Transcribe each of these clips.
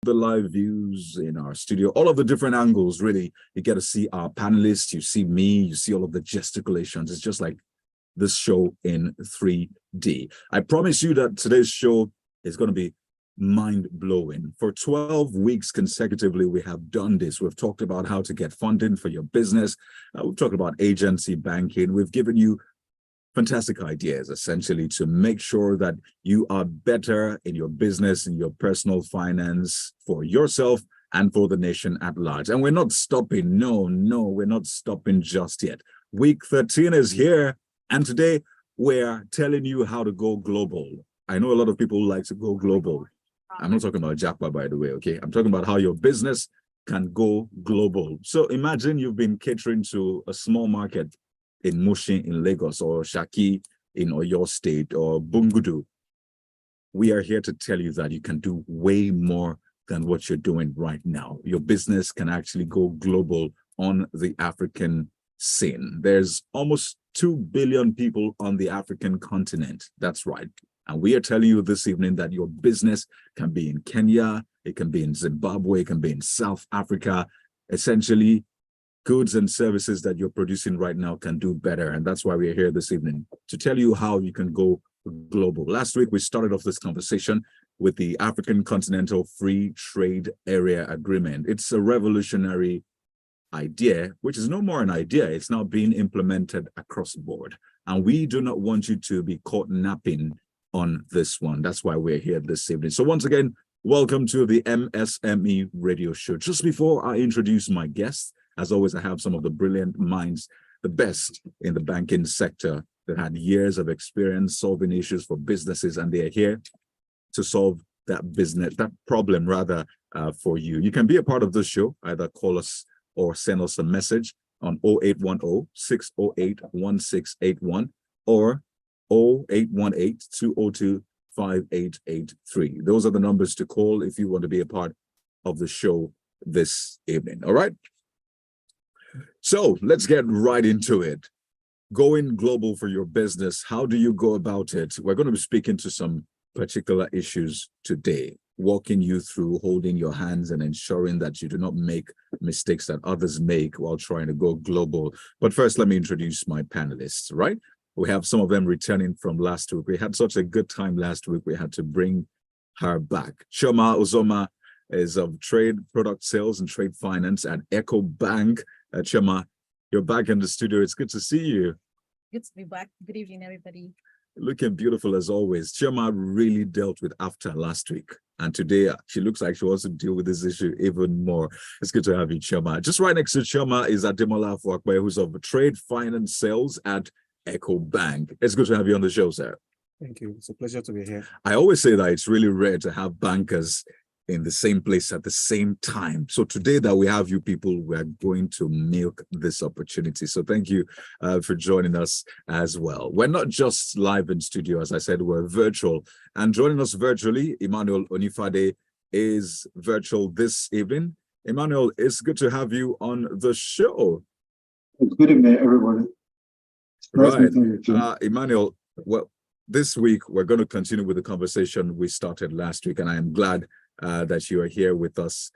the live views in our studio, all of the different angles, really. You get to see our panelists, you see me, you see all of the gesticulations. It's just like this show in 3D. I promise you that today's show is going to be mind-blowing. For 12 weeks consecutively, we have done this. We've talked about how to get funding for your business. We've talked about agency banking. We've given you fantastic ideas, essentially, to make sure that you are better in your business, in your personal finance, for yourself and for the nation at large. And we're not stopping. No, we're not stopping just yet. Week 13 is here, and today we're telling you how to go global. I know a lot of people like to go global. I'm not talking about Jackpot, by the way, okay? I'm talking about how your business can go global. So imagine you've been catering to a small market in Mushin in Lagos, or Shaki in Oyo State, or Bungudu. We are here to tell you that you can do way more than what you're doing right now. Your business can actually go global on the African scene. There's almost 2 billion people on the African continent. That's right. And we are telling you this evening that your business can be in Kenya, it can be in Zimbabwe, it can be in South Africa. Essentially, goods and services that you're producing right now can do better. And that's why we're here this evening, to tell you how you can go global. Last week, we started off this conversation with the African Continental Free Trade Area Agreement. It's a revolutionary idea, which is no more an idea. It's now being implemented across the board. And we do not want you to be caught napping on this one. That's why we're here this evening. So once again, welcome to the MSME radio show. Just before I introduce my guests, as always, I have some of the brilliant minds, the best in the banking sector that had years of experience solving issues for businesses, and they're here to solve that problem for you. You can be a part of this show. Either call us or send us a message on 0810-608-1681 or 0818-202-5883. Those are the numbers to call if you want to be a part of the show this evening. All right. So let's get right into it. Going global for your business, how do you go about it? We're going to be speaking to some particular issues today, walking you through holding your hands and ensuring that you do not make mistakes that others make while trying to go global. But first, let me introduce my panelists, right? We have some of them returning from last week. We had such a good time last week, we had to bring her back. Chioma Uzoma is of trade product sales and trade finance at Echo Bank. Chioma, you're back in the studio. It's good to see you. Good to be back. Good evening, everybody. Looking beautiful as always. Chioma really dealt with AFTA last week, and today she looks like she wants to deal with this issue even more. It's good to have you, Chioma. Just right next to Chioma is Ademola Fuakwe, who's of trade finance sales at Echo Bank. It's good to have you on the show, sir. Thank you. It's a pleasure to be here. I always say that it's really rare to have bankers in the same place at the same time. So today that we have you people, we're going to milk this opportunity. So thank you for joining us as well. We're not just live in studio, as I said, we're virtual. And joining us virtually, Emmanuel Onifade is virtual this evening. Emmanuel, it's good to have you on the show. Good evening, everybody. Nice meeting you, Emmanuel, well, this week we're going to continue with the conversation we started last week, and I am glad that you are here with us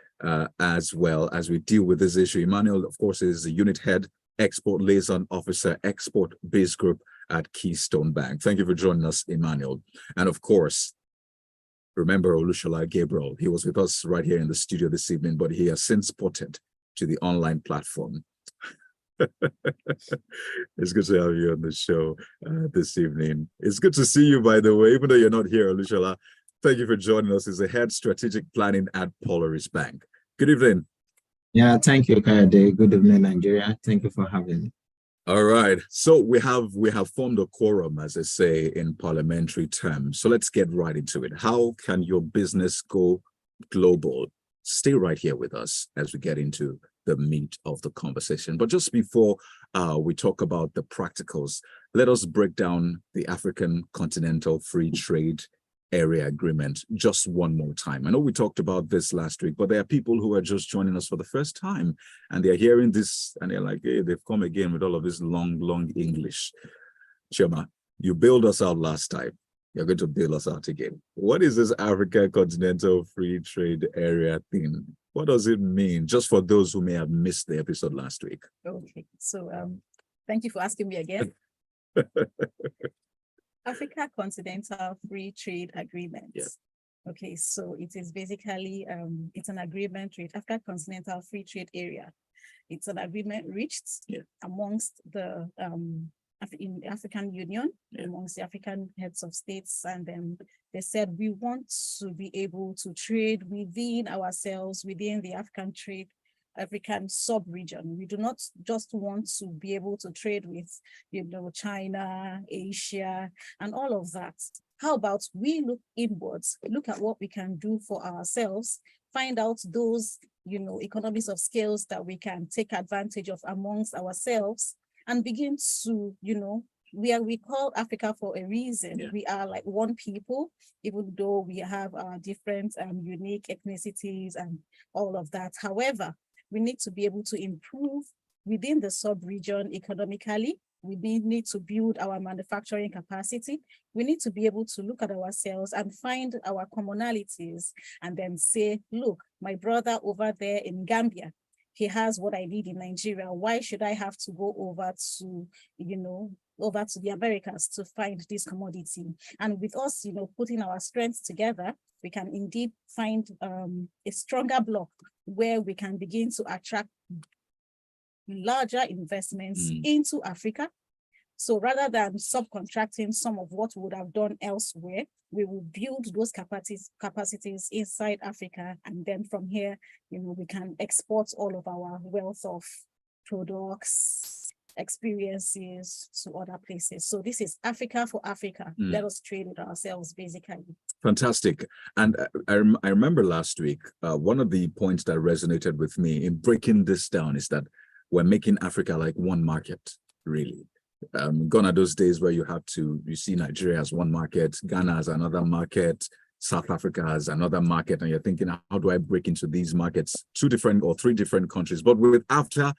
as well as we deal with this issue. Emmanuel, of course, is the unit head, export liaison officer, export base group at Keystone Bank. Thank you for joining us, Emmanuel. And of course, remember Olushola Gabriel. He was with us right here in the studio this evening, but he has since ported to the online platform. It's good to have you on the show this evening. It's good to see you, by the way, even though you're not here, Olushola. Thank you for joining us. He's the head strategic planning at Polaris Bank. Good evening. Yeah, thank you, Kayode. Good evening, Nigeria. Thank you for having me. All right. So we have formed a quorum, as I say, in parliamentary terms. So let's get right into it. How can your business go global? Stay right here with us as we get into the meat of the conversation. But just before we talk about the practicals, let us break down the African Continental Free Trade Area Agreement just one more time. I know we talked about this last week, but there are people who are just joining us for the first time, and they're hearing this and they're like, hey, they've come again with all of this long English. Chioma, you bailed us out last time. You're going to bail us out again. What is this Africa Continental Free Trade Area thing? What does it mean? Just for those who may have missed the episode last week. Okay, so thank you for asking me again. Africa Continental Free Trade Agreement. Yeah. Okay, so it is basically it's an agreement with Africa Continental Free Trade Area. It's an agreement reached amongst the in the African Union, amongst the African heads of states, and then they said we want to be able to trade within ourselves, within the African sub-region. We do not just want to be able to trade with, China, Asia, and all of that. How about we look inwards, look at what we can do for ourselves, find out those, economies of scales that we can take advantage of amongst ourselves, and begin to, we call Africa for a reason. Yeah. We are like one people, even though we have our different unique ethnicities and all of that. However, we need to be able to improve within the sub-region economically. We need to build our manufacturing capacity. We need to be able to look at ourselves and find our commonalities and then say, look, my brother over there in Gambia, he has what I need in Nigeria. Why should I have to go over to, over to the Americas to find this commodity? And with us, putting our strengths together, we can indeed find a stronger block where we can begin to attract larger investments into Africa. So rather than subcontracting some of what we would have done elsewhere, we will build those capacities inside Africa. And then from here, we can export all of our wealth of products, experiences to other places. So this is Africa for Africa. Let us trade with ourselves, basically. Fantastic. And I remember last week, one of the points that resonated with me in breaking this down is that we're making Africa like one market, really. Gone are those days where you see Nigeria as one market, Ghana as another market, South Africa as another market, and you're thinking, how do I break into these markets? 2 different or 3 different countries, but with Africa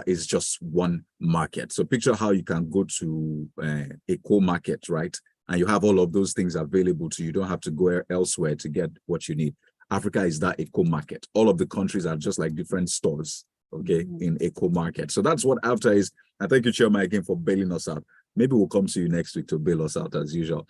is just one market. So picture how you can go to a co-market, right? And you have all of those things available to you. You don't have to go elsewhere to get what you need. Africa is that eco market. All of the countries are just like different stores, okay, in eco market. So that's what AFTA is. And thank you, Chairman, again for bailing us out. Maybe we'll come to you next week to bail us out as usual.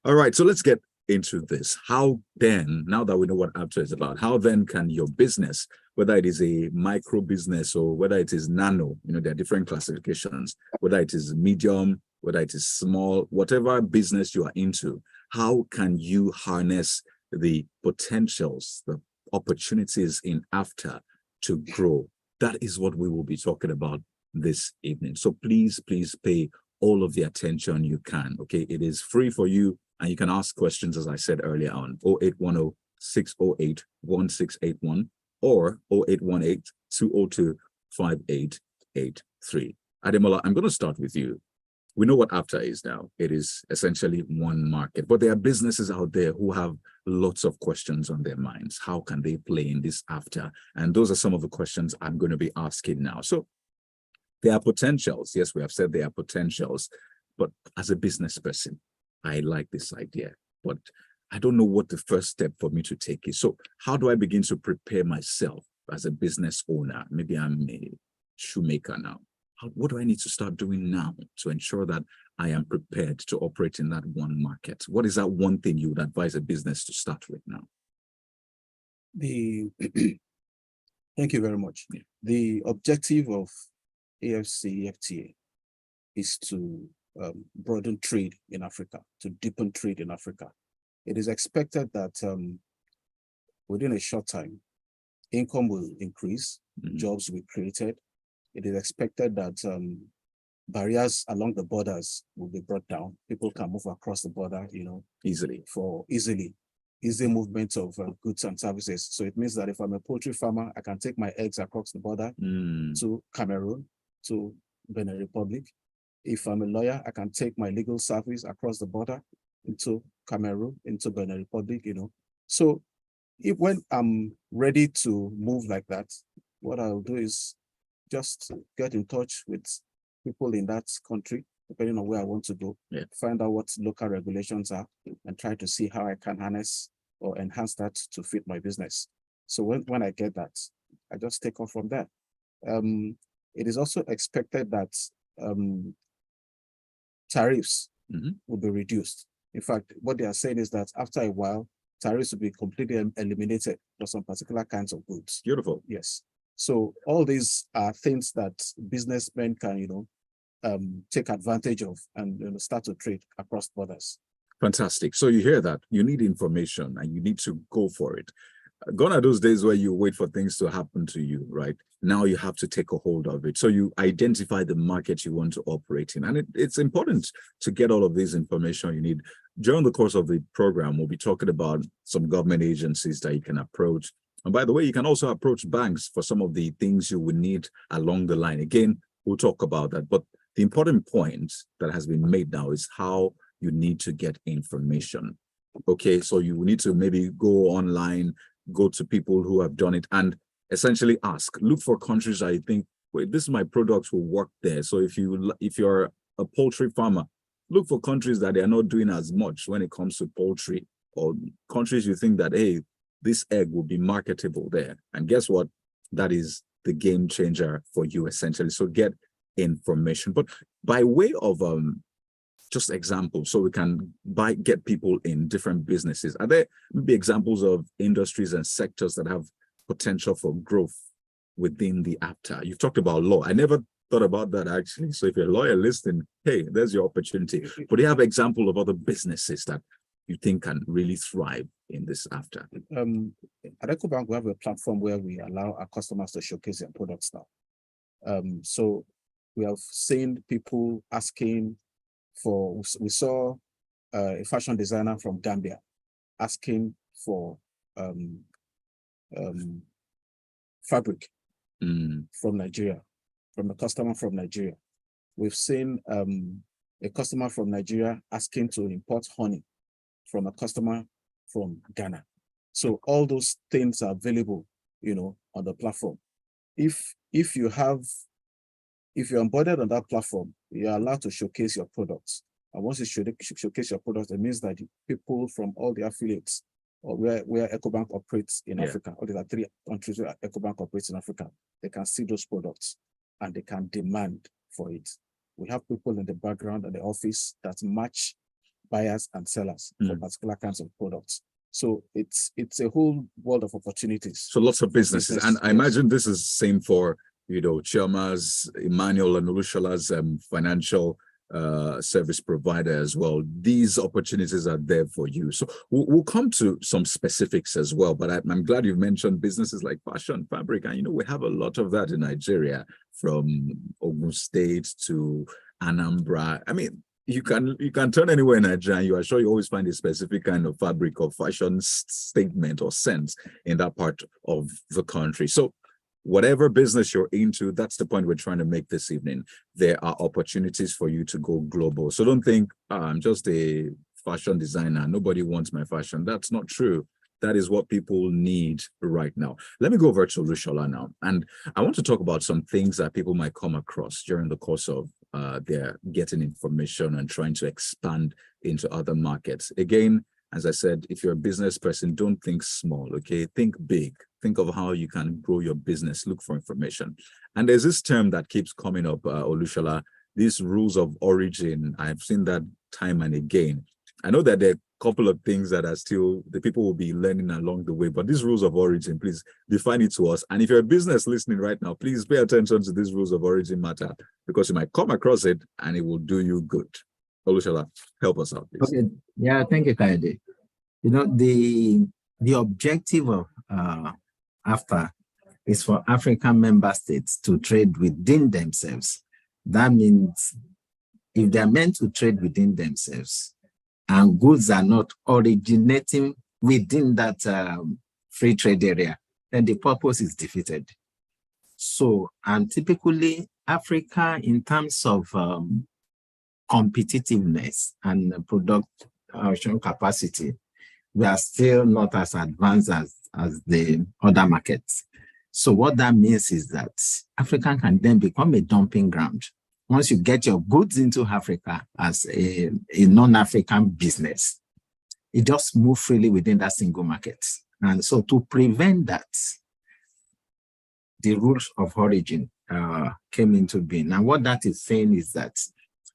All right, so let's get into this. How then, now that we know what AFTA is about, how then can your business, whether it is a micro business or whether it is nano, there are different classifications, whether it is medium, whether it is small, whatever business you are into, how can you harness the potentials, the opportunities in AFTA to grow? That is what we will be talking about this evening. So please pay all of the attention you can, okay? It is free for you, and you can ask questions, as I said earlier on, 0810-608-1681 or 0818-202-5883. Ademola, I'm going to start with you. We know what AFTA is now. It is essentially one market, but there are businesses out there who have lots of questions on their minds. How can they play in this AFTA? And those are some of the questions I'm going to be asking now. So there are potentials. Yes, we have said there are potentials, but as a business person, I like this idea, but I don't know what the first step for me to take is. So how do I begin to prepare myself as a business owner? Maybe I'm a shoemaker now. What do I need to start doing now to ensure that I am prepared to operate in that one market? What is that one thing you would advise a business to start with now? Thank you very much. Yeah. The objective of AFCFTA is to broaden trade in Africa, to deepen trade in Africa. It is expected that within a short time, income will increase, jobs will be created. It is expected that barriers along the borders will be brought down. People can move across the border, easy movement of goods and services. So it means that if I'm a poultry farmer, I can take my eggs across the border to Cameroon, to Benin Republic. If I'm a lawyer, I can take my legal service across the border into Cameroon, into Benin Republic, So when I'm ready to move like that, what I'll do is just get in touch with people in that country depending on where I want to go, Yeah. find out what local regulations are, and try to see how I can harness or enhance that to fit my business. So when I get that, I just take off from there. It is also expected that tariffs will be reduced. In fact, what they are saying is that after a while, tariffs will be completely eliminated for some particular kinds of goods. Beautiful. Yes. So all these are things that businessmen can, take advantage of and start to trade across borders. Fantastic. So you hear that you need information and you need to go for it. Gone are those days where you wait for things to happen to you, right? Now you have to take a hold of it. So you identify the market you want to operate in. And it's important to get all of this information you need. During the course of the program, we'll be talking about some government agencies that you can approach. And by the way, you can also approach banks for some of the things you will need along the line. Again, we'll talk about that. But the important point that has been made now is how you need to get information. Okay, so you need to maybe go online, go to people who have done it, and essentially look for countries that you think, wait, this is my products will work there. So if you're a poultry farmer, look for countries that they are not doing as much when it comes to poultry, or countries you think that, hey, this egg will be marketable there. And guess what? That is the game changer for you, essentially. So get information. But by way of just examples, so we can get people in different businesses. Are there maybe examples of industries and sectors that have potential for growth within the AFTA? You've talked about law. I never thought about that, actually. So if you're a lawyer listening, hey, there's your opportunity. But do you have an example of other businesses that you think can really thrive in this AFTA? At EcoBank, we have a platform where we allow our customers to showcase their products now. So we have seen people asking for, we saw a fashion designer from Gambia asking for fabric from Nigeria, from a customer from Nigeria. We've seen a customer from Nigeria asking to import honey from a customer from Ghana. So all those things are available, on the platform. If you're onboarded on that platform, you're allowed to showcase your products. And once you showcase your products, it means that people from all the affiliates or where EcoBank operates in Africa, or there are 3 countries where EcoBank operates in Africa, they can see those products and they can demand for it. We have people in the background at the office that match buyers and sellers for particular kinds of products. So it's a whole world of opportunities. So lots of businesses. And I imagine this is same for Chiama's, Emmanuel and Olushola's financial service provider as well. These opportunities are there for you. So we'll come to some specifics as well, but I'm glad you've mentioned businesses like fashion, fabric, and we have a lot of that in Nigeria, from Ogun State to Anambra. I mean, you can turn anywhere in Nigeria, you are sure you always find a specific kind of fabric or fashion statement or sense in that part of the country. So whatever business you're into, that's the point we're trying to make this evening. There are opportunities for you to go global. So don't think, I'm just a fashion designer, nobody wants my fashion. That's not true. That is what people need right now. Let me go over to Lushola now. And I want to talk about some things that people might come across during the course of their getting information and trying to expand into other markets. Again, as I said, if you're a business person, don't think small, okay? Think big. Think of how you can grow your business. Look for information. And there's this term that keeps coming up, Olushola, these rules of origin. I've seen that time and again. I know that there are a couple of things that are still, the people will be learning along the way, but these rules of origin, please define it to us. And if you're a business listening right now, please pay attention to these rules of origin matter, because you might come across it and it will do you good. Olushola, help us out, please. Okay. Yeah, thank you, Kaede. The objective of AFTA is for African member states to trade within themselves. That means if they're meant to trade within themselves and goods are not originating within that free trade area, then the purpose is defeated. So, and typically Africa, in terms of competitiveness and production capacity, we are still not as advanced as the other markets. So what that means is that Africa can then become a dumping ground once you get your goods into Africa as a non-African business, it just moves freely within that single market. And so to prevent that, the rules of origin came into being. And what that is saying is that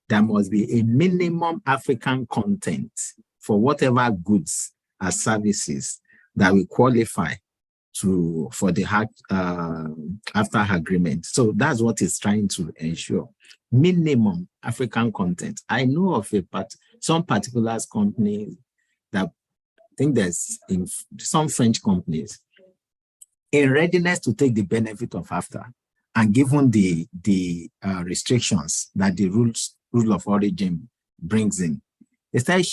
there must be a minimum African content for whatever goods or services that will qualify for the AfTA agreement. So that's what it's trying to ensure. Minimum African content. I know of some particular companies that I think there's in some French companies in readiness to take the benefit of AfTA, and given the restrictions that the rule of origin brings in, they start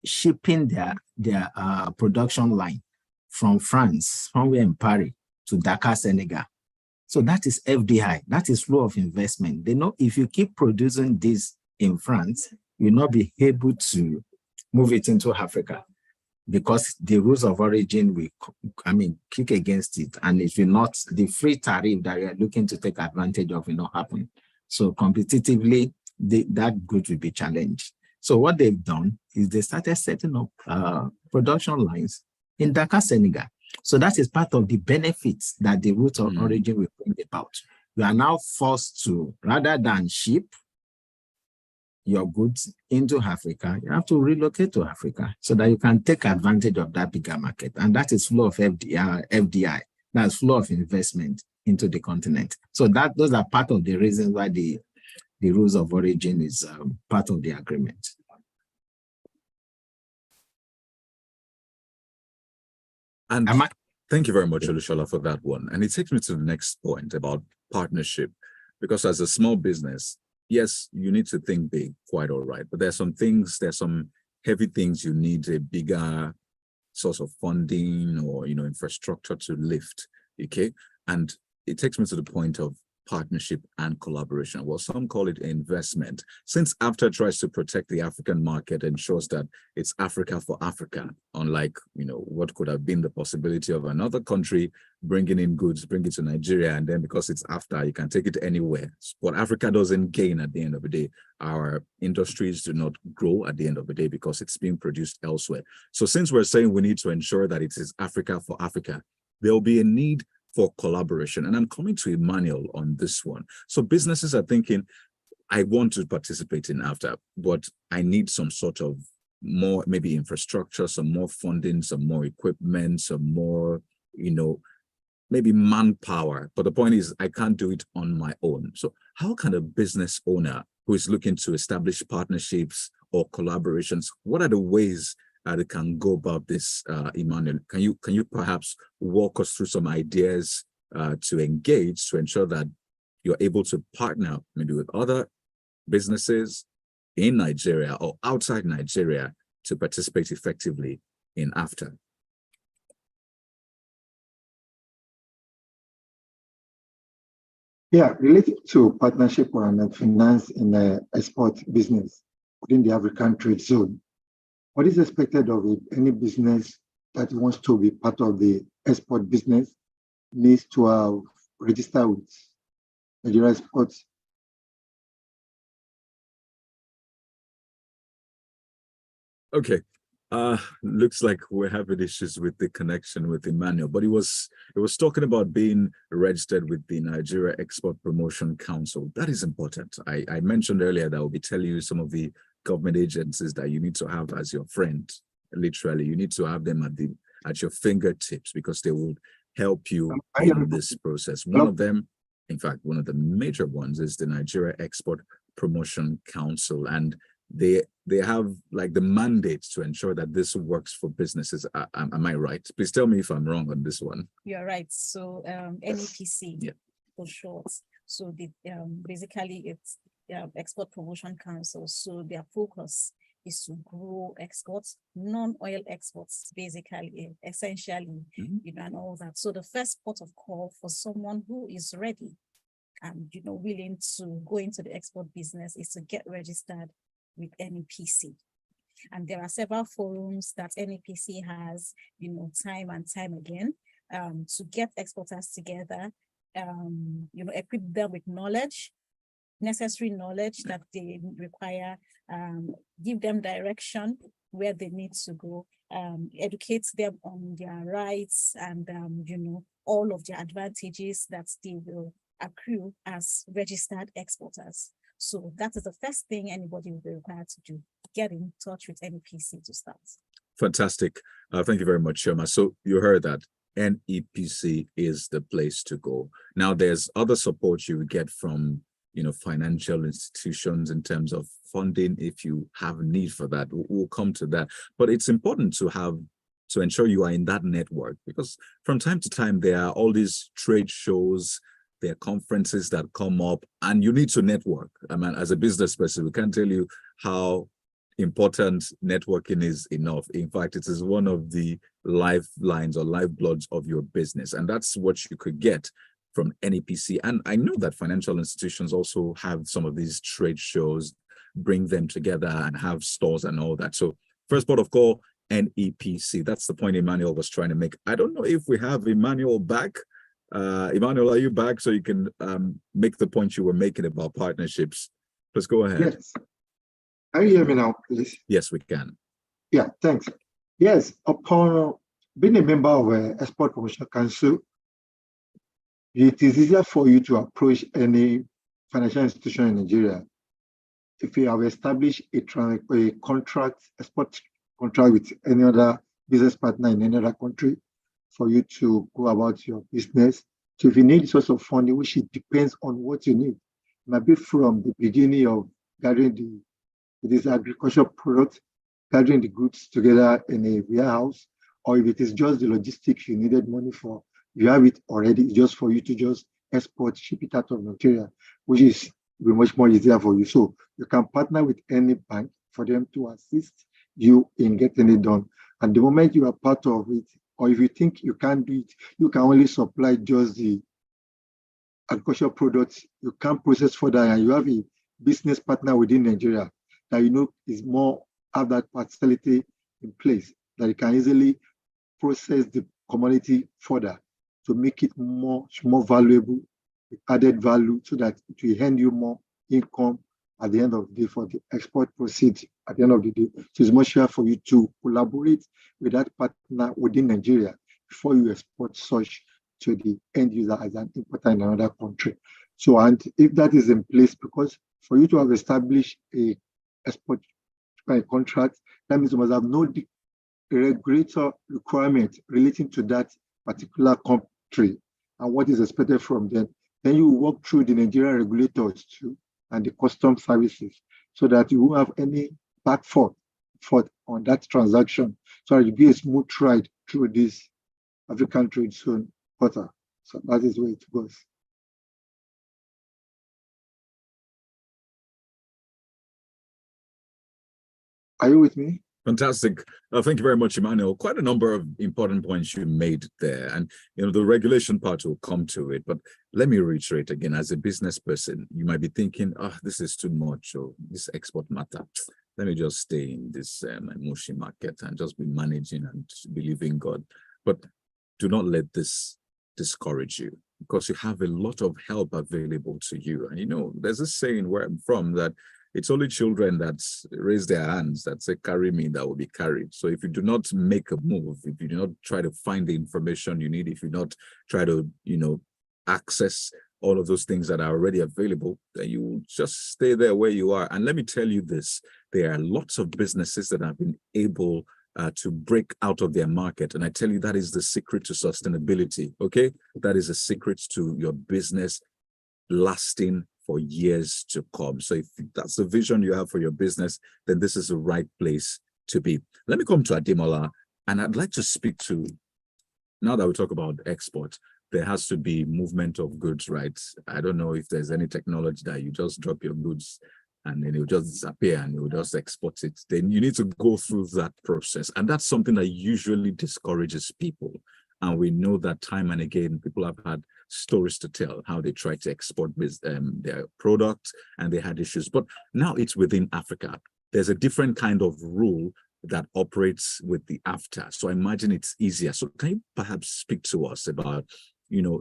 shipping their production line from France, somewhere in Paris, to Dakar, Senegal. So that is FDI, that is flow of investment. They know if you keep producing this in France, you'll not be able to move it into Africa, because the rules of origin will, kick against it, and it will not, the free tariff that you're looking to take advantage of will not happen. So competitively, that good will be challenged. So what they've done is they started setting up production lines in Dakar, Senegal. So that is part of the benefits that the route of origin will bring about. You are now forced to, rather than ship your goods into Africa, you have to relocate to Africa so that you can take advantage of that bigger market. And that is flow of FDI, that's flow of investment into the continent. So those are part of the reasons why the rules of origin is part of the agreement. And thank you very much, Olushola, for that one. And it takes me to the next point about partnership, because as a small business, yes, you need to think big, quite all right. But there's some heavy things you need a bigger source of funding or, infrastructure to lift, okay? And it takes me to the point of partnership and collaboration. Well, some call it investment. Since AfTA tries to protect the African market, ensures that it's Africa for Africa, unlike, what could have been the possibility of another country bringing in goods, bring it to Nigeria, and then because it's AfTA, you can take it anywhere. What Africa doesn't gain at the end of the day, our industries do not grow at the end of the day because it's being produced elsewhere. So since we're saying we need to ensure that it is Africa for Africa, there'll be a need for collaboration. And I'm coming to Emmanuel on this one. So businesses are thinking, I want to participate in AfTA, but I need some sort of more, maybe infrastructure, some more funding, some more equipment, some more, maybe manpower. But the point is, I can't do it on my own. So how can a business owner who is looking to establish partnerships or collaborations, what are the ways they can go about this, Emmanuel? Can you perhaps walk us through some ideas to engage to ensure that you're able to partner maybe with other businesses in Nigeria or outside Nigeria to participate effectively in AfTA? Yeah, related to partnership and finance in the export business within the African trade zone, what is expected of any business that wants to be part of the export business needs to have registered with Nigeria Exports? Okay. Looks like we're having issues with the connection with Emmanuel, but it was talking about being registered with the Nigeria Export Promotion Council. That is important. I mentioned earlier that I will be telling you some of the government agencies that you need to have as your friend. Literally, you need to have them at your fingertips, because they will help you in this process. One of them, in fact, one of the major ones, is the Nigeria Export Promotion Council, and they have like the mandate to ensure that this works for businesses. Am I right? Please tell me if I'm wrong on this one. You're right. So NEPC, yeah, for short. So basically it's Export Promotion Council. So their focus is to grow exports, non-oil exports, basically, essentially, and all that. So the first port of call for someone who is ready and willing to go into the export business is to get registered with NEPC. And there are several forums that NEPC has, time and time again, to get exporters together, equip them with knowledge, necessary knowledge that they require, give them direction where they need to go, educate them on their rights and, all of the advantages that they will accrue as registered exporters. So that is the first thing anybody will be required to do, get in touch with NEPC to start. Fantastic. Thank you very much, Shoma. So you heard that NEPC is the place to go. Now, there's other support you get from, financial institutions in terms of funding if you have a need for that. We'll come to that. But it's important to ensure you are in that network, because from time to time, there are all these trade shows, there are conferences that come up, and you need to network. I mean, as a business person, we can't tell you how important networking is enough. In fact, it is one of the lifelines or lifebloods of your business. And that's what you could get from NEPC. And I know that financial institutions also have some of these trade shows, bring them together and have stores and all that. So first port of call, NEPC. That's the point Emmanuel was trying to make. I don't know if we have Emmanuel back. Emmanuel, are you back so you can make the point you were making about partnerships? Let's go ahead. Yes. Can you hear me now, please? Yes, we can. Yeah, thanks. Yes, upon being a member of Export Promotion Council, it is easier for you to approach any financial institution in Nigeria if you have established a contract, export contract with any other business partner in any other country for you to go about your business. So if you need source of funding, which it depends on what you need, it might be from the beginning of gathering this agricultural product, gathering the goods together in a warehouse, or if it is just the logistics you needed money for, you have it already, just for you to just export, ship it out of Nigeria, which is much more easier for you. So you can partner with any bank for them to assist you in getting it done. And the moment you are part of it, or if you think you can't do it, you can only supply just the agricultural products, you can process further, and you have a business partner within Nigeria that is more have that facility in place, that you can easily process the commodity further to make it much more valuable, with added value, so that it will hand you more income at the end of the day for the export proceeds at the end of the day. So it's much easier for you to collaborate with that partner within Nigeria before you export such to the end user as an importer in another country. So, and if that is in place, because for you to have established a export contract, that means you must have no regulator requirement relating to that particular country and what is expected from them. Then you work through the Nigerian regulators too and the custom services, so that you won't have any back forth on that transaction. So it will be a smooth ride through this African trade zone portal. So that is where it goes. Are you with me? Fantastic. Thank you very much, Emmanuel. Quite a number of important points you made there. And, the regulation part will come to it. But let me reiterate again, as a business person, you might be thinking, this is too much, or this export matter. Let me just stay in this Moshi market and just be managing and believing God. But do not let this discourage you, because you have a lot of help available to you. And, there's a saying where I'm from that it's only children that raise their hands that say, carry me, that will be carried. So if you do not make a move, if you do not try to find the information you need, if you not try to, access all of those things that are already available, then you will just stay there where you are. And let me tell you this, there are lots of businesses that have been able to break out of their market. And I tell you, that is the secret to sustainability, okay? That is a secret to your business lasting for years to come. So if that's the vision you have for your business, then this is the right place to be. Let me come to Ademola, and I'd like to speak to, now that we talk about export, there has to be movement of goods, right? I don't know if there's any technology that you just drop your goods and then it will just disappear and you will just export it. Then you need to go through that process. And that's something that usually discourages people. And we know that time and again, people have had stories to tell how they try to export their product and they had issues. But now it's within Africa. There's a different kind of rule that operates with the AFTA. So I imagine it's easier. So can you perhaps speak to us about,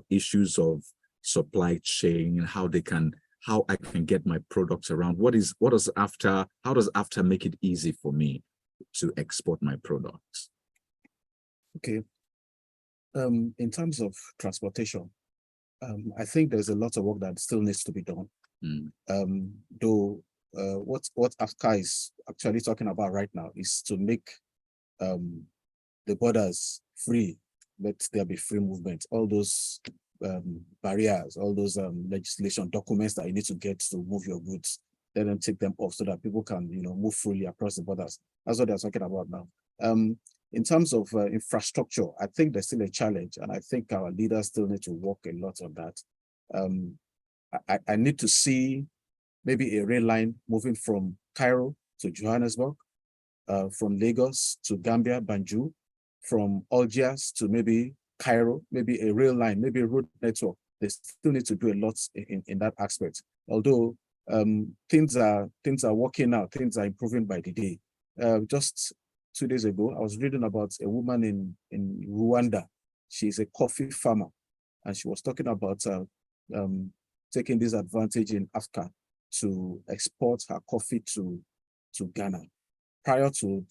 issues of supply chain, how they can how I can get my products around. How does AFTA make it easy for me to export my products? Okay. In terms of transportation, I think there's a lot of work that still needs to be done. Though what AFCA is actually talking about right now is to make the borders free, let there be free movement. All those barriers, all those legislation documents that you need to get to move your goods, let them take them off so that people can, move freely across the borders. That's what they're talking about now. In terms of infrastructure, I think there's still a challenge, and I think our leaders still need to work a lot on that. I need to see maybe a rail line moving from Cairo to Johannesburg, from Lagos to Gambia, Banjul, from Algiers to maybe Cairo, maybe a rail line, maybe a road network. They still need to do a lot in that aspect. Although things are working out, things are improving by the day. Just 2 days ago, I was reading about a woman in Rwanda. She's a coffee farmer, and she was talking about taking this advantage in Africa to export her coffee to Ghana. Prior to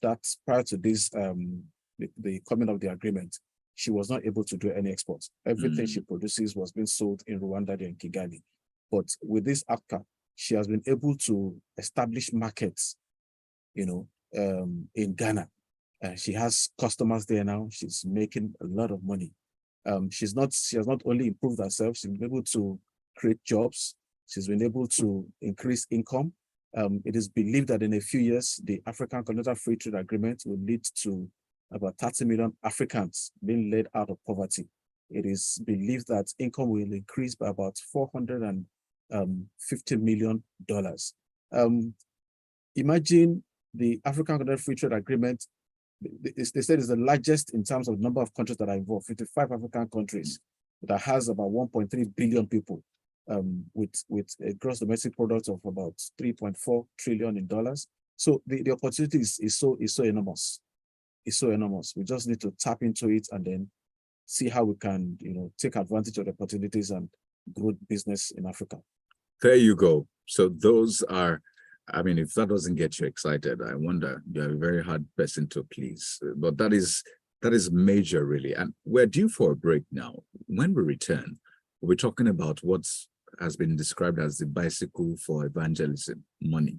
this, the coming of the agreement, she was not able to do any exports. Everything she produces was being sold in Rwanda and Kigali. But with this AFCA, she has been able to establish markets, in Ghana. She has customers there now. She's making a lot of money. She has not only improved herself, she's been able to create jobs. She's been able to increase income. It is believed that in a few years, the African Continental Free Trade Agreement will lead to about 30 million Africans being led out of poverty. It is believed that income will increase by about $450 million. Imagine the African Continental Free Trade Agreement. They said it's the largest in terms of number of countries that are involved, 55 African countries that has about 1.3 billion people, with a gross domestic product of about $3.4 trillion in dollars. So the opportunity is so enormous. It's so enormous. We just need to tap into it and then see how we can, take advantage of the opportunities and grow business in Africa. There you go. So those are, if that doesn't get you excited, I wonder, you're a very hard person to please. But that is major, really. And we're due for a break now. When we return, we're talking about what has been described as the bicycle for evangelism, money.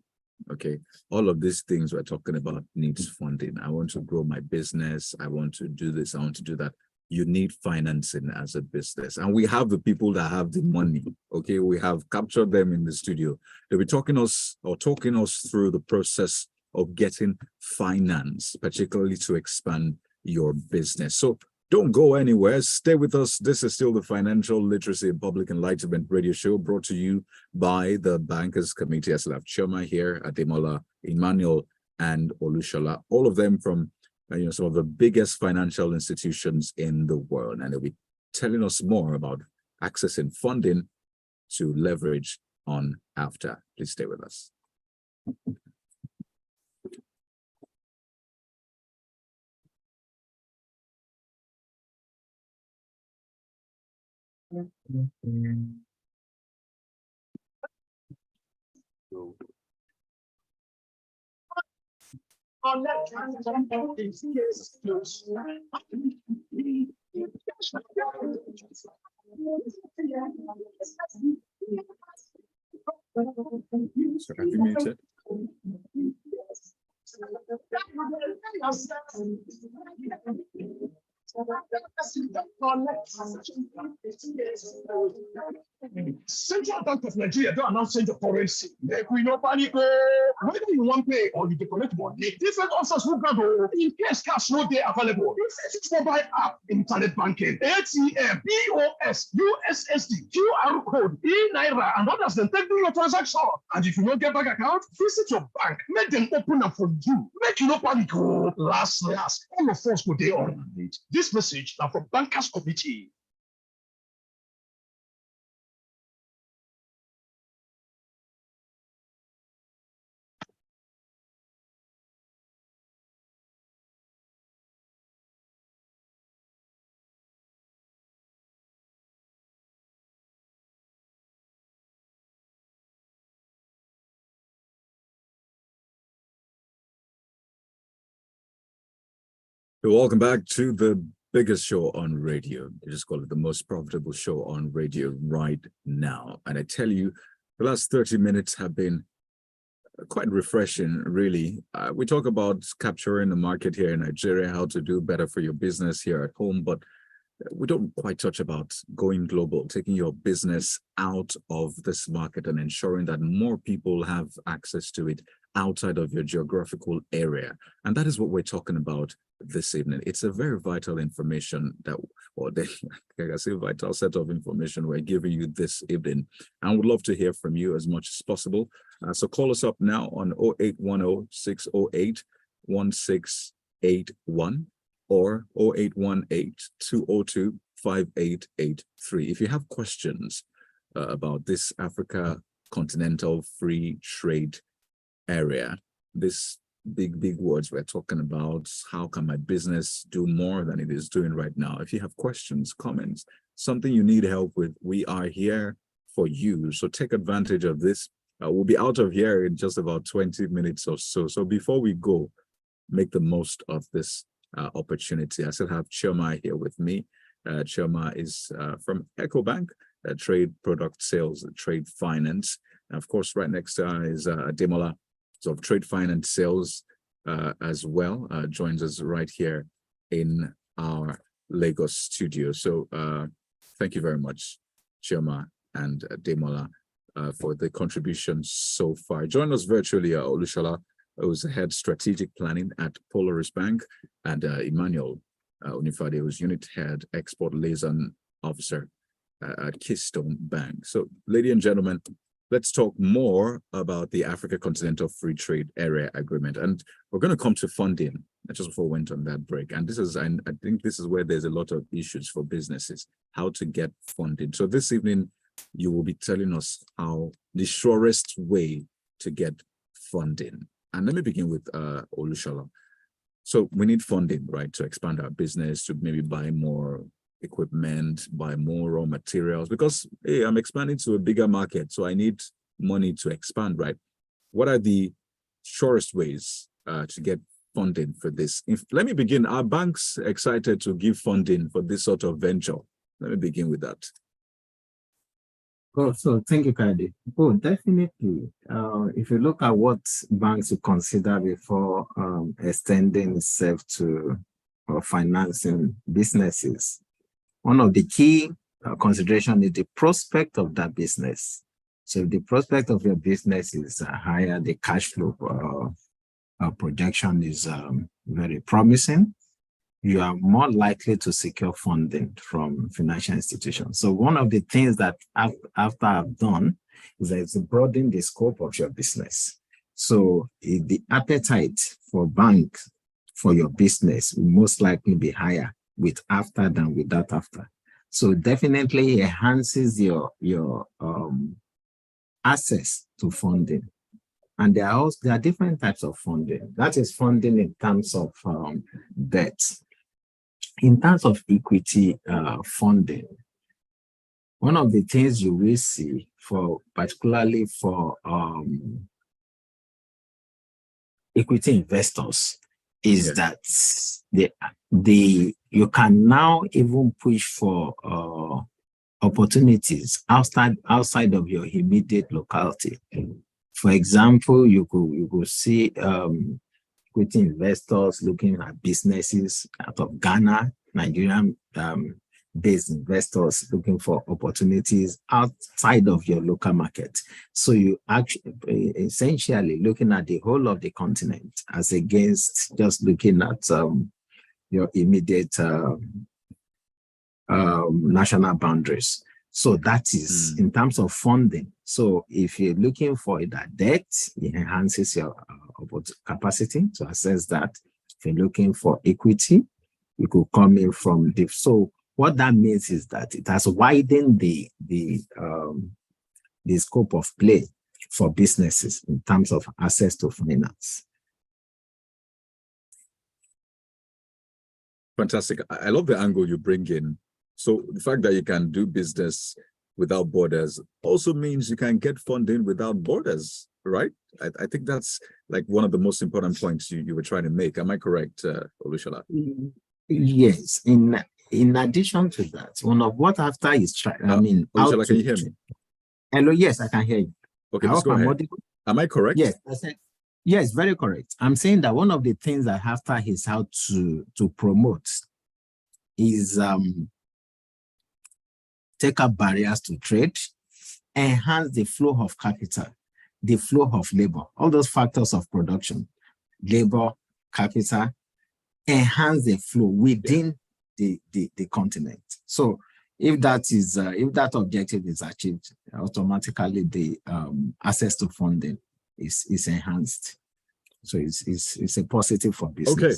Okay, all of these things we're talking about needs funding. I want to grow my business. I want to do this. I want to do that. You need financing as a business. And we have the people that have the money. Okay, we have captured them in the studio. They'll be talking us through the process of getting finance, particularly to expand your business. So don't go anywhere. Stay with us. This is still the Financial Literacy and Public Enlightenment Radio Show, brought to you by the Bankers Committee. I still have Choma here, Ademola, Emmanuel, and Olushola, all of them from some of the biggest financial institutions in the world. And they'll be telling us more about accessing funding to leverage on AFTA. Please stay with us. So have you muted? Central Bank of Nigeria don't announce change of currency. Make we no panic. Whether you want pay or you collect money, different answers will go. In case cash no dey available, this mobile app, internet banking, ATM, POS, USSD, QR code, e-Naira, and others then take do your transaction. And if you don't get bank account, visit your bank. Make them open up for you. Make you no panic. Last, all of us go dey on it. This message now from Bankers Committee. Welcome back to the biggest show on radio. I just call it the most profitable show on radio right now. And I tell you, the last 30 minutes have been quite refreshing, really. We talk about capturing the market here in Nigeria, how to do better for your business here at home, but we don't quite touch about going global, taking your business out of this market and ensuring that more people have access to it outside of your geographical area. And that is what we're talking about this evening. It's a very vital information that, or like I say, vital set of information we're giving you this evening. And I would love to hear from you as much as possible. So call us up now on 0810-608-1681 or 0818-202-5883. If you have questions about this Africa Continental Free Trade Area, this big words we're talking about, how can my business do more than it is doing right now? If you have questions, comments, something you need help with, we are here for you. So take advantage of this. We'll be out of here in just about 20 minutes or so. So before we go, make the most of this opportunity. I still have Chioma here with me. Chioma is from EcoBank, trade product sales, trade finance. And of course, right next to her is Demola of trade finance sales as well, joins us right here in our Lagos studio. So thank you very much, Chioma and Demola, for the contributions so far. Join us virtually, Olushola, who's the head strategic planning at Polaris Bank, and Emmanuel Unifade, who's unit head export liaison officer at Keystone Bank. So, ladies and gentlemen, let's talk more about the Africa Continental Free Trade Area Agreement. And we're going to come to funding just before we went on that break. And this is, I think this is where there's a lot of issues for businesses, how to get funding. So this evening, you will be telling us how the surest way to get funding. And let me begin with Olushola. So we need funding, right, to expand our business, to maybe buy more equipment, buy more raw materials, because hey, I'm expanding to a bigger market, so I need money to expand, right? What are the surest ways to get funding for this? Let me begin. Are banks excited to give funding for this sort of venture? Let me begin with that. Oh, so thank you, Kadi. Oh, definitely. If you look at what banks will consider before extending itself to financing businesses, one of the key consideration is the prospect of that business. So if the prospect of your business is higher, the cash flow projection is very promising, you are more likely to secure funding from financial institutions. So one of the things that after I've done is that it's broadening the scope of your business. So the appetite for banks for your business will most likely be higher with after than without after. So definitely enhances your access to funding. And there are different types of funding. That is funding in terms of debt. In terms of equity funding, one of the things you will see particularly for equity investors is that you can now even push for opportunities outside of your immediate locality. For example, you could see equity investors looking at businesses out of Ghana, Nigerian based investors looking for opportunities outside of your local market. So you actually essentially looking at the whole of the continent as against just looking at your immediate national boundaries. So that is in terms of funding. So if you're looking for that debt, it enhances your capacity to access that. If you're looking for equity, you could come in from the. So what that means is that it has widened the scope of play for businesses in terms of access to finance. Fantastic. I love the angle you bring in. So the fact that you can do business without borders also means you can get funding without borders, right? I think that's like one of the most important points you were trying to make. Am I correct, Olushola? Yes. In addition to that, one of what after is trying. I mean, Olushola, can you hear me? Hello. Yes, I can hear you. Okay, please go ahead. Am I correct? Yes, I said, yes, very correct. I'm saying that one of the things that after is how to promote is take up barriers to trade, enhance the flow of capital, the flow of labor, all those factors of production, labor, capital, enhance the flow within the continent. So if that objective is achieved, automatically the access to funding is enhanced. So it's a positive for business. Okay.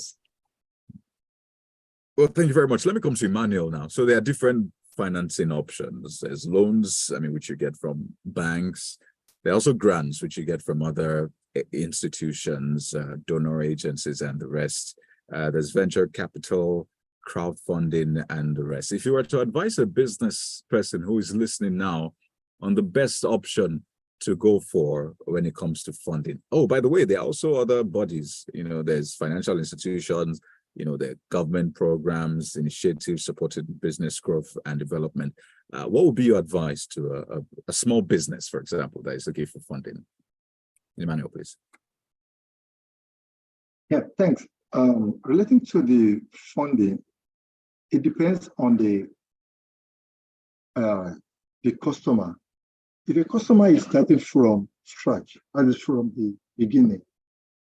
Well, thank you very much. Let me come to Emmanuel now. So there are different financing options. There's loans, which you get from banks. There are also grants, which you get from other institutions, donor agencies, and the rest. There's venture capital, crowdfunding, and the rest. If you were to advise a business person who is listening now on the best option to go for when it comes to funding. Oh, by the way, there are also other bodies. There's financial institutions, the government programs, initiatives supporting business growth and development. What would be your advice to a small business, for example, that is looking for funding? Emmanuel, please. Yeah, thanks. Relating to the funding, it depends on the customer. If a customer is starting from scratch, that is from the beginning,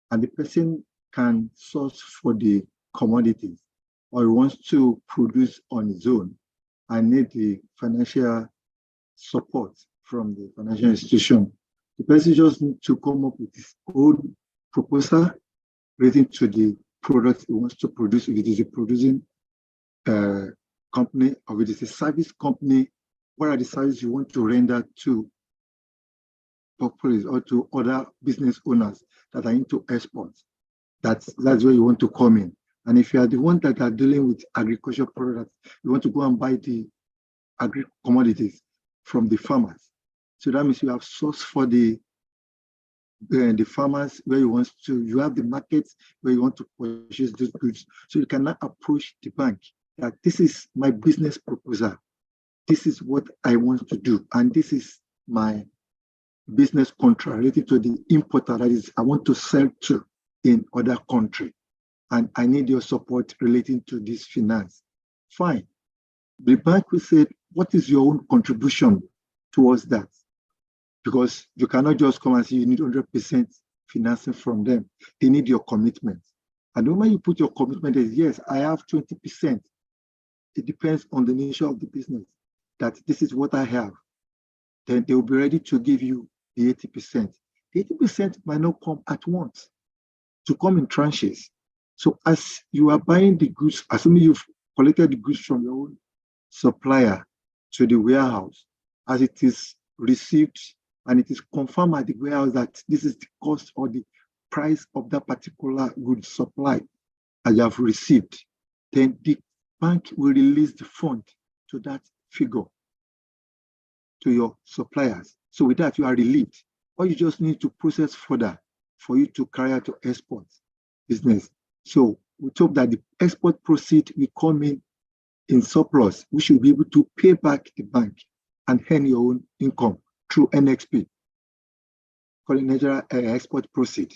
and the person can source for the commodities, or wants to produce on his own and need the financial support from the financial institution, the person just needs to come up with his own proposal relating to the product he wants to produce. If it is a producing company, or if it is a service company, what are the services you want to render to or to other business owners that are into exports? That's where you want to come in. And if you are the one that are dealing with agricultural products, you want to go and buy the commodities from the farmers. So that means you have source for the farmers where you have the markets where you want to purchase those goods. So you cannot approach the bank that this is my business proposal. This is what I want to do. And this is my business contract related to the importer, that is, I want to sell to in other country. And I need your support relating to this finance. Fine. The bank will say, what is your own contribution towards that? Because you cannot just come and say you need 100% financing from them. They need your commitment. And the moment you put your commitment is, yes, I have 20%. It depends on the nature of the business, that this is what I have. Then they will be ready to give you the 80%. The 80% might not come at once, to come in tranches. So as you are buying the goods, assuming you've collected the goods from your own supplier to the warehouse, as it is received and it is confirmed at the warehouse that this is the cost or the price of that particular good supply that you have received, then the bank will release the fund to that figure to your suppliers. So with that, you are relieved. Or you just need to process further for you to carry out your export business. So we hope that the export proceed will come in surplus, which will be able to pay back the bank and earn your own income through NXP, calling Nigeria export proceed,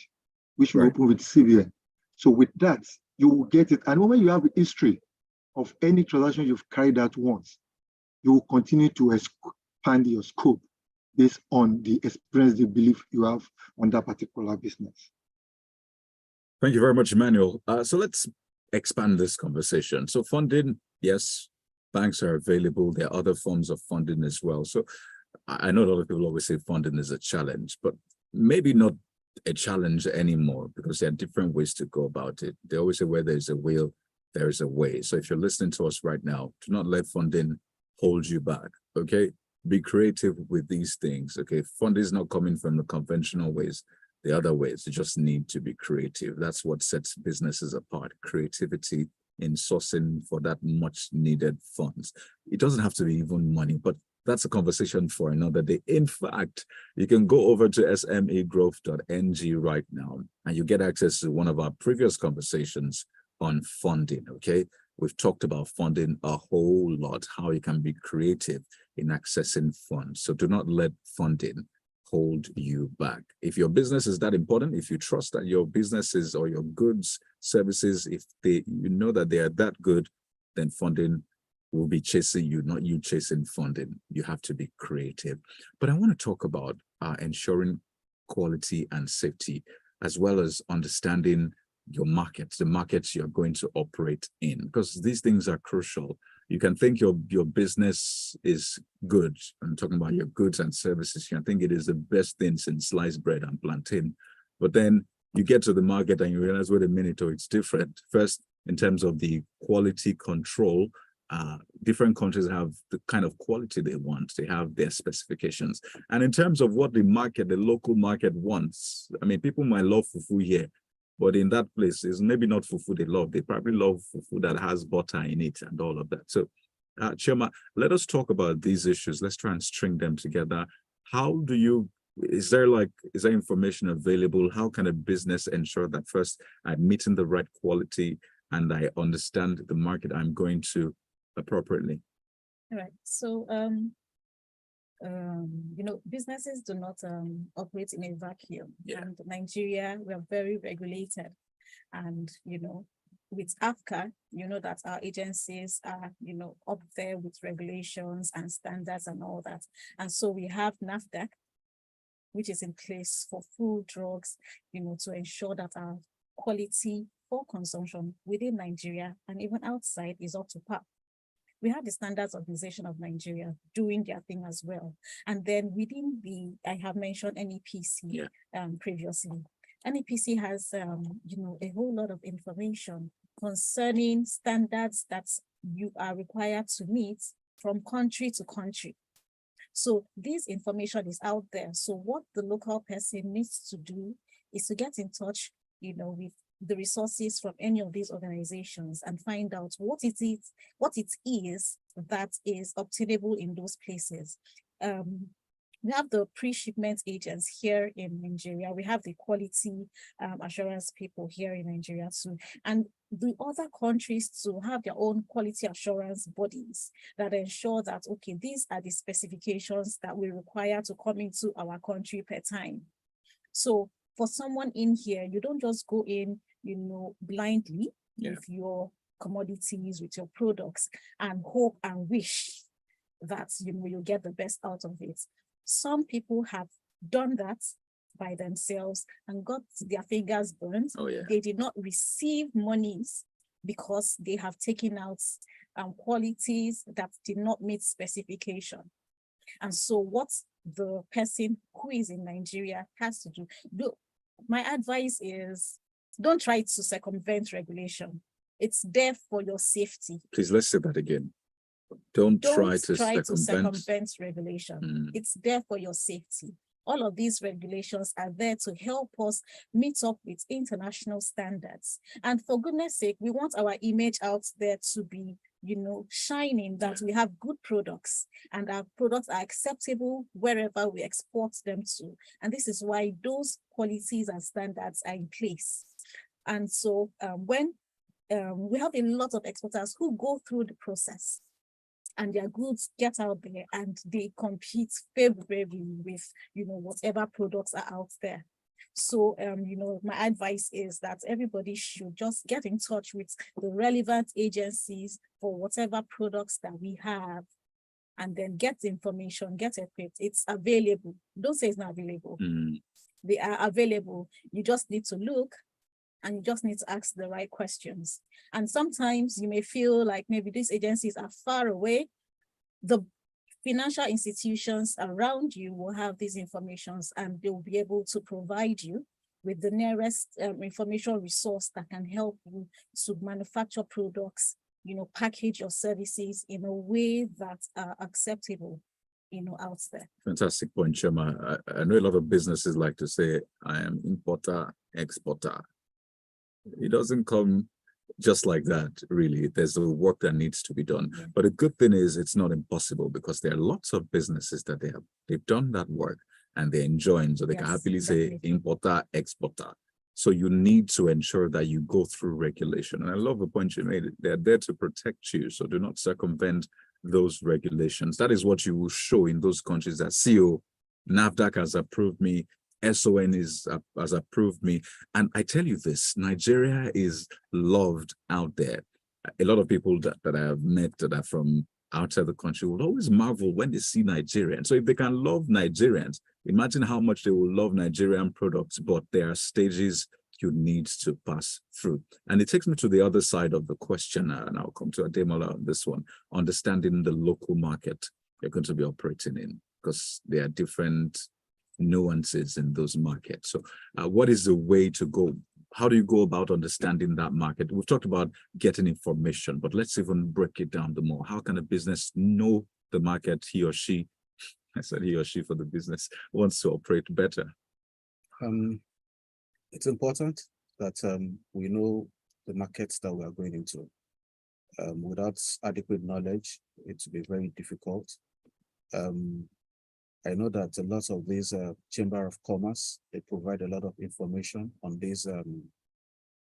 which will open with CBN. So with that, you will get it. And when you have a history of any transaction you've carried out once, you will continue to expand your scope based on the experience, the belief you have on that particular business. Thank you very much, Emmanuel. So let's expand this conversation. So funding, yes, banks are available. There are other forms of funding as well. So I know a lot of people always say funding is a challenge, but maybe not a challenge anymore, because there are different ways to go about it. They always say where there's a will, there is a way. So if you're listening to us right now, do not let funding hold you back, okay? Be creative with these things, okay? Funding is not coming from the conventional ways, the other ways. You just need to be creative. That's what sets businesses apart, creativity in sourcing for that much needed funds. It doesn't have to be even money, but that's a conversation for another day. In fact, you can go over to smegrowth.ng right now, and you get access to one of our previous conversations on funding, okay? We've talked about funding a whole lot, how you can be creative in accessing funds. So do not let funding hold you back. If your business is that important, if you trust that your businesses or your goods, services, if you know that they are that good, then funding will be chasing you, not you chasing funding. You have to be creative. But I want to talk about ensuring quality and safety, as well as understanding your markets, the markets you're going to operate in, because these things are crucial. You can think your business is good. I'm talking about your goods and services. You can think it is the best thing since sliced bread and plantain. But then you get to the market and you realize, wait a minute, oh, it's different. First, in terms of the quality control, different countries have the kind of quality they want. They have their specifications. And in terms of what the market, the local market wants, I mean, people might love fufu here, but in that place, is maybe not fufu they love. They probably love fufu that has butter in it and all of that. So, Chioma, let us talk about these issues. Let's try and string them together. How do you, is there information available? How can a business ensure that first I'm meeting the right quality and I understand the market I'm going to appropriately? All right. So, businesses do not operate in a vacuum. Yeah. And Nigeria, we are very regulated. And, with AFCA, that our agencies are, up there with regulations and standards and all that. And so we have NAFDAC, which is in place for food, drugs, to ensure that our quality for consumption within Nigeria and even outside is up to par. We have the Standards Organization of Nigeria doing their thing as well. And then within I have mentioned NEPC previously. NEPC has, a whole lot of information concerning standards that you are required to meet from country to country. So this information is out there. So what the local person needs to do is to get in touch, with the resources from any of these organizations and find out what it is that is obtainable in those places. We have the pre-shipment agents here in Nigeria. We have the quality assurance people here in Nigeria too. And the other countries to have their own quality assurance bodies that ensure that, okay, these are the specifications that we require to come into our country per time. So for someone in here, you don't just go in, blindly with your commodities, with your products, and hope and wish that, you'll get the best out of it. Some people have done that by themselves and got their fingers burnt. Oh, yeah. They did not receive monies because they have taken out qualities that did not meet specification. And so what the person who is in Nigeria has to do, my advice is, don't try to circumvent regulation. It's there for your safety. Please, let's say that again. Don't try to circumvent regulation. It's there for your safety. All of these regulations are there to help us meet up with international standards. And for goodness sake, we want our image out there to be, shining, that we have good products and our products are acceptable wherever we export them to. And this is why those policies and standards are in place. And so when we have a lot of exporters who go through the process and their goods get out there and they compete favorably with, whatever products are out there. So, my advice is that everybody should just get in touch with the relevant agencies for whatever products that we have, and then get the information, get equipped. It's available. Don't say it's not available. They are available. You just need to look and you just need to ask the right questions. And sometimes you may feel like maybe these agencies are far away. The financial institutions around you will have these informations and they'll be able to provide you with the nearest information resource that can help you to manufacture products, package your services in a way that are acceptable, out there. Fantastic point, Chioma. I know a lot of businesses like to say, I am importer, exporter. It doesn't come just like that, really. There's a work that needs to be done. Yeah. But the good thing is it's not impossible, because there are lots of businesses that they've done that work and they're enjoying. So they can Yes, happily say definitely. importer, exporter. So you need to ensure that you go through regulation. And I love the point you made. They're there to protect you. So do not circumvent those regulations. That is what you will show in those countries that CO, NAFDAC has approved me, SON has approved me. And I tell you this, Nigeria is loved out there. A lot of people that I have met that are from outside the country will always marvel when they see Nigerians. So if they can love Nigerians, imagine how much they will love Nigerian products. But there are stages you need to pass through. And it takes me to the other side of the question, and I'll come to Ademola on this one, understanding the local market you're going to be operating in, because there are different nuances in those markets. So what is the way to go? How do you go about understanding that market? We've talked about getting information, but let's even break it down the more. How can a business know the market he or she, I said he or she for the business, wants to operate better? It's important that we know the markets that we are going into. Without adequate knowledge, it will be very difficult. I know that a lot of these Chamber of Commerce, they provide a lot of information on these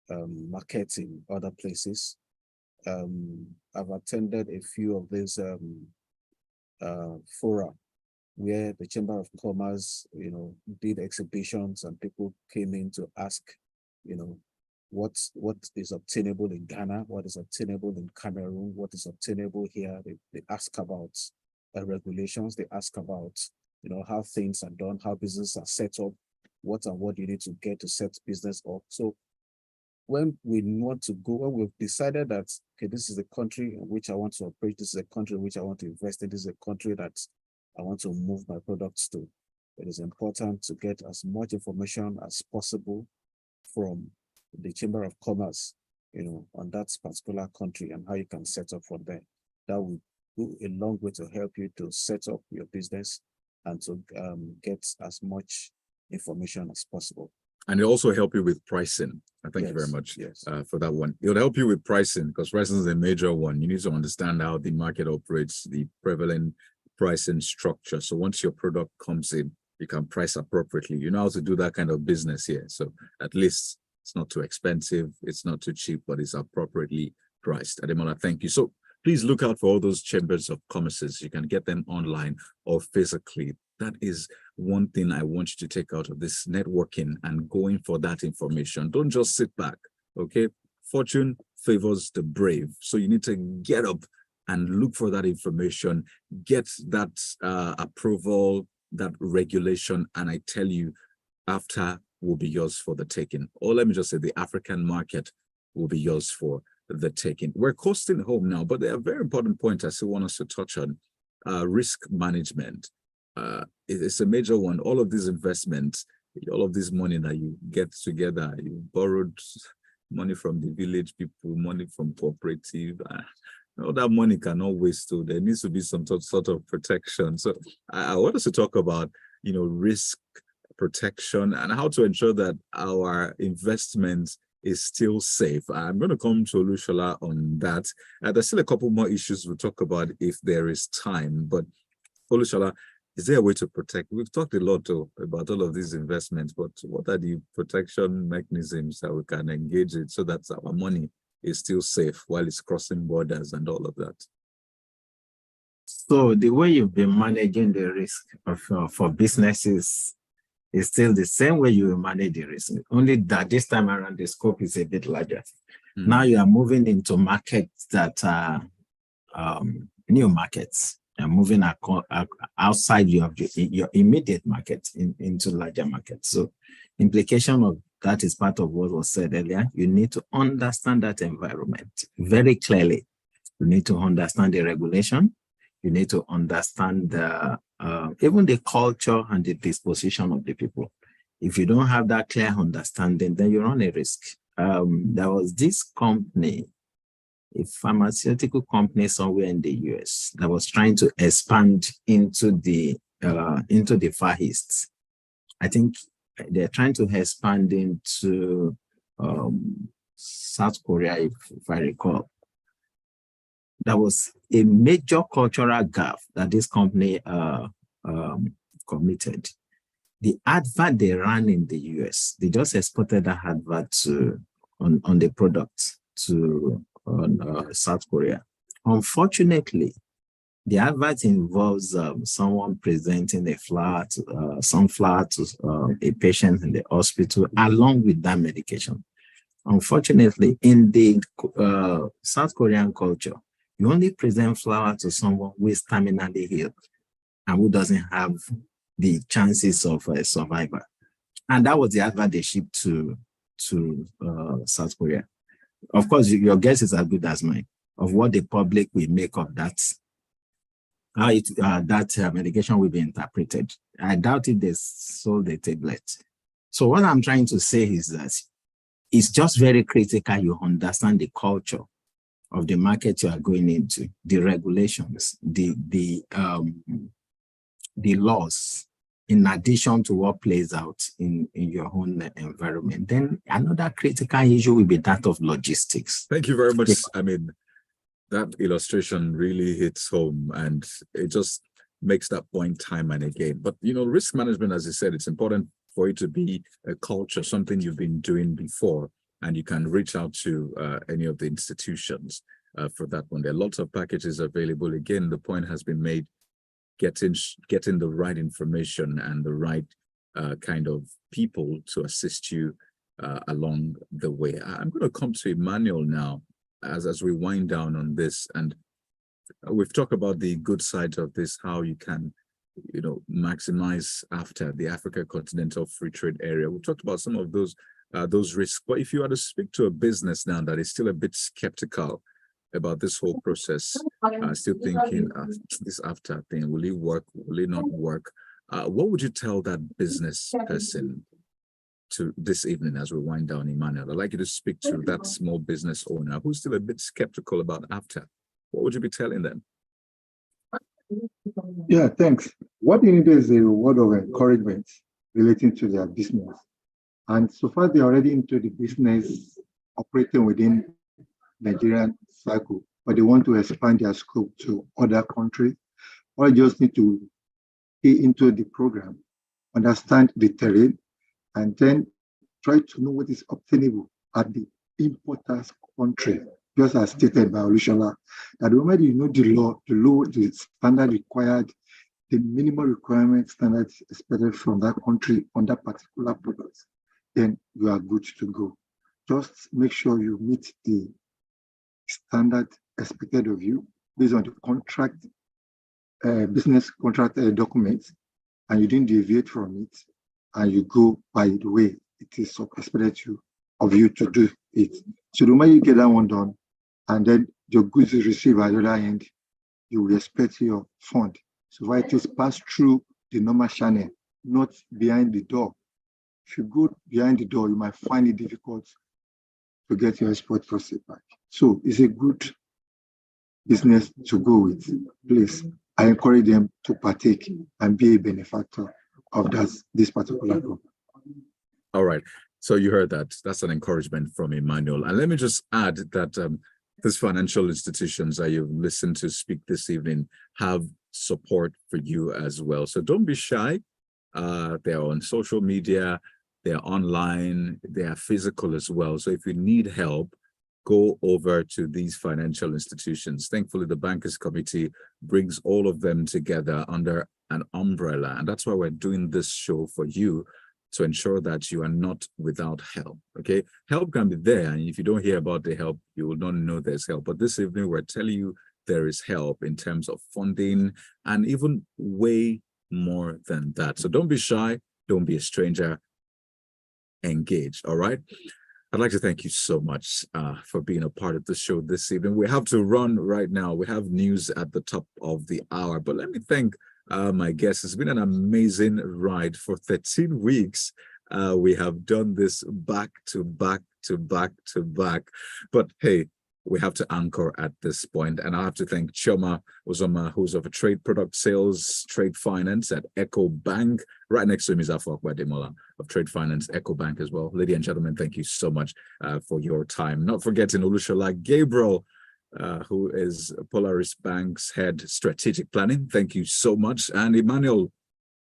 markets in other places. I've attended a few of these fora where the Chamber of Commerce, did exhibitions and people came in to ask, what is obtainable in Ghana, what is obtainable in Cameroon, what is obtainable here. They ask about regulations, they ask about how things are done, how businesses are set up, what you need to get to set business up. So when we want to go, when we've decided that, okay, this is the country in which I want to operate, this is a country in which I want to invest in, this is a country that I want to move my products to, it is important to get as much information as possible from the Chamber of Commerce, on that particular country and how you can set up from there. That will go a long way to help you to set up your business and to get as much information as possible. And it also help you with pricing. Thank you very Yes, much yes. For that one. It'll help you with pricing, because pricing is a major one. You need to understand how the market operates, the prevalent pricing structure. So once your product comes in, you can price appropriately. You know how to do that kind of business here. So at least it's not too expensive, it's not too cheap, but it's appropriately priced. Ademola, thank you. So please look out for all those chambers of commerces. You can get them online or physically. That is one thing I want you to take out of this networking and going for that information. Don't just sit back, okay? Fortune favors the brave. So you need to get up and look for that information, get that approval, that regulation, and I tell you, after will be yours for the taking. Or let me just say the African market will be yours for the taking. We're coasting home now, but there are very important points I still want us to touch on. Risk management. It's a major one. All of these investments, all of this money that you get together, you borrowed money from the village people, money from cooperative, all that money cannot waste. So there needs to be some sort of protection. So I want us to talk about, risk protection and how to ensure that our investment is still safe. I'm going to come to Olushola on that. There's still a couple more issues we'll talk about if there is time. But Olushola, is there a way to protect? We've talked a lot about all of these investments, but what are the protection mechanisms that we can engage in so that our money is still safe while it's crossing borders and all of that? So the way you've been managing the risk for businesses is still the same way you manage the risk, only that this time around the scope is a bit larger. Now you are moving into markets that are new markets. You're moving outside your immediate market into larger markets. So implication of that is part of what was said earlier. You need to understand that environment very clearly. You need to understand the regulation. You need to understand even the culture and the disposition of the people. If you don't have that clear understanding, then you run a risk. There was this company, a pharmaceutical company somewhere in the US, that was trying to expand into the Far East. I think they're trying to expand into South Korea, if I recall. There was a major cultural gap that this company committed. The advert they ran in the US, they just exported that advert on the product to South Korea. Unfortunately, the advert involves someone presenting some flour to a patient in the hospital along with that medication. Unfortunately, in the South Korean culture, you only present flour to someone who is terminally ill and who doesn't have the chances of survival. And that was the advert they shipped to South Korea. Of course, your guess is as good as mine of what the public will make of that, how that medication will be interpreted. I doubt if they sold the tablet. So what I'm trying to say is that it's just very critical you understand the culture of the market you are going into, the regulations, the laws, in addition to what plays out in your own environment. Then another critical issue will be that of logistics. Thank you very much. I mean, that illustration really hits home, and it just makes that point time and again. But, you know, risk management, as I said, it's important for it to be a culture, something you've been doing before, and you can reach out to any of the institutions for that one. There are lots of packages available. Again, the point has been made, getting the right information and the right kind of people to assist you along the way. I'm going to come to Emmanuel now as we wind down on this, and we've talked about the good sides of this, how you can, you know, maximize after the Africa Continental Free Trade Area. We talked about some of those risks, but if you are to speak to a business now that is still a bit skeptical about this whole process, still thinking this after thing, will it work, will it not work, what would you tell that business person to this evening as we wind down, Emmanuel? I'd like you to speak to that small business owner who's still a bit skeptical about after. What would you be telling them? Yeah, thanks. What they need is a word of encouragement relating to their business. And so far, they're already into the business operating within Nigerian cycle, but they want to expand their scope to other countries, or just need to get into the program, understand the terrain, and then try to know what is obtainable at the importer's country, just as stated by Olushola. At the moment you know the standard required, the minimum requirement standards expected from that country on that particular product, then you are good to go. Just make sure you meet the standard expected of you based on the contract, business contract documents, and you didn't deviate from it, and you go by the way it is expected of you to do it. So the moment you get that one done, and then your goods is received at the other end, you will expect your fund. So why it is passed through the normal channel, not behind the door. If you go behind the door, you might find it difficult to get your export process back. So it's a good business to go with. Please, I encourage them to partake and be a benefactor of this particular group. All right. So you heard that. That's an encouragement from Emmanuel. And let me just add that these financial institutions that you've listened to speak this evening have support for you as well. So don't be shy. They're on social media, they're online, they are physical as well. So if you need help, go over to these financial institutions. Thankfully, the Bankers Committee brings all of them together under an umbrella. And that's why we're doing this show for you, to ensure that you are not without help. Okay, help can be there, and if you don't hear about the help, you will not know there's help. But this evening, we're telling you there is help in terms of funding and even way more than that. So don't be shy, don't be a stranger, engage. All right. I'd like to thank you so much for being a part of the show this evening. We have to run right now. We have news at the top of the hour, but let me thank my guest. It's been an amazing ride for 13 weeks. We have done this back to back to back to back. But hey, we have to anchor at this point. And I have to thank Choma Uzoma, who's of trade product sales, trade finance at Echo Bank. Right next to him is Afok Bademola of trade finance, Echo Bank as well. Ladies and gentlemen, thank you so much for your time. Not forgetting Olushola Gabriel, who is Polaris Bank's head strategic planning. Thank you so much. And Emmanuel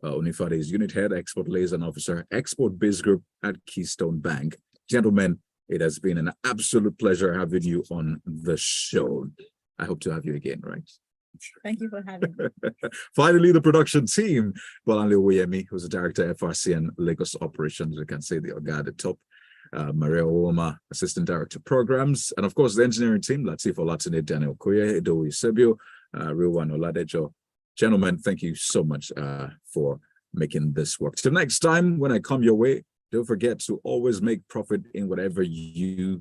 Onifade's unit head, export liaison officer, export biz group at Keystone Bank. Gentlemen, it has been an absolute pleasure having you on the show. I hope to have you again, right? Thank you for having me. Finally, the production team, Bolanle Oyemi, who's the director, FRC and Lagos operations. You can say the guy at the top. Maria Owoma, assistant director programs, and of course the engineering team, Latif Olatune, Daniel Koye, Edo Sebio, Rewan Oladejo. Gentlemen, thank you so much for making this work. Till next time, when I come your way, don't forget to always make profit in whatever you